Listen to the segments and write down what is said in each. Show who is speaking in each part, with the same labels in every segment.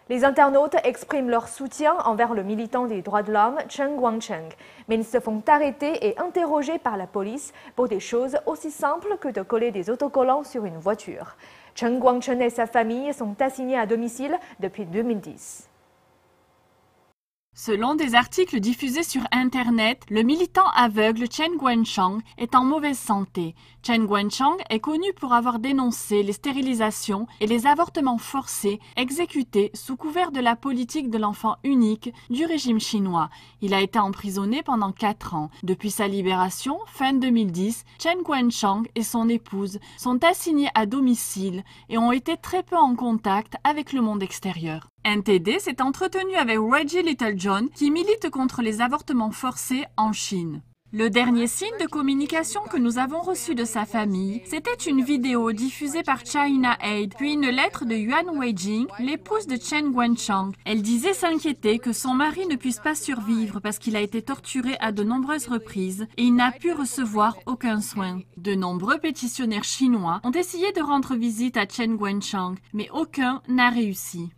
Speaker 1: Les internautes expriment leur soutien envers le militant des droits de l'homme Chen Guangcheng, mais ils se font arrêter et interroger par la police pour des choses aussi simples que de coller des autocollants sur une voiture. Chen Guangcheng et sa famille sont assignés à domicile depuis 2010.
Speaker 2: Selon des articles diffusés sur Internet, le militant aveugle Chen Guangcheng est en mauvaise santé. Chen Guangcheng est connu pour avoir dénoncé les stérilisations et les avortements forcés exécutés sous couvert de la politique de l'enfant unique du régime chinois. Il a été emprisonné pendant 4 ans. Depuis sa libération, fin 2010, Chen Guangcheng et son épouse sont assignés à domicile et ont été très peu en contact avec le monde extérieur. NTD s'est entretenu avec Reggie Littlejohn qui milite contre les avortements forcés en Chine. Le dernier signe de communication que nous avons reçu de sa famille, c'était une vidéo diffusée par China Aid, puis une lettre de Yuan Weijing, l'épouse de Chen Guangcheng. Elle disait s'inquiéter que son mari ne puisse pas survivre parce qu'il a été torturé à de nombreuses reprises et il n'a pu recevoir aucun soin. De nombreux pétitionnaires chinois ont essayé de rendre visite à Chen Guangcheng, mais aucun n'a réussi.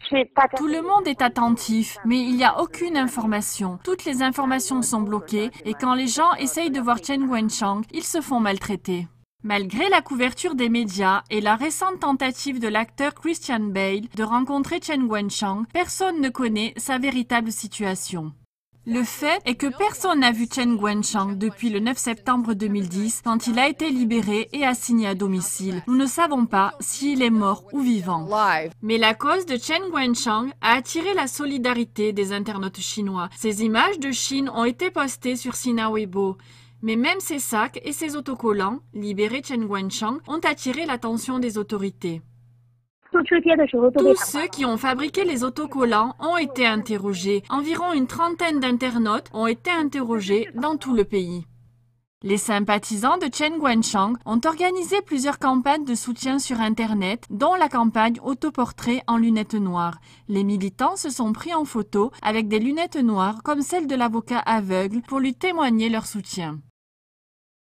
Speaker 2: Tout le monde est attentif, mais il n'y a aucune information. Toutes les informations sont bloquées et quand les gens essayent de voir Chen Guangcheng, ils se font maltraiter. Malgré la couverture des médias et la récente tentative de l'acteur Christian Bale de rencontrer Chen Guangcheng, personne ne connaît sa véritable situation. Le fait est que personne n'a vu Chen Guangcheng depuis le 9 septembre 2010 quand il a été libéré et assigné à domicile. Nous ne savons pas s'il est mort ou vivant. Mais la cause de Chen Guangcheng a attiré la solidarité des internautes chinois. Ces images de Chine ont été postées sur Sina Weibo. Mais même ces sacs et ces autocollants, libérés Chen Guangcheng, ont attiré l'attention des autorités. Tous ceux qui ont fabriqué les autocollants ont été interrogés. Environ une trentaine d'internautes ont été interrogés dans tout le pays. Les sympathisants de Chen Guangcheng ont organisé plusieurs campagnes de soutien sur Internet, dont la campagne autoportrait en lunettes noires. Les militants se sont pris en photo avec des lunettes noires comme celles de l'avocat aveugle pour lui témoigner leur soutien.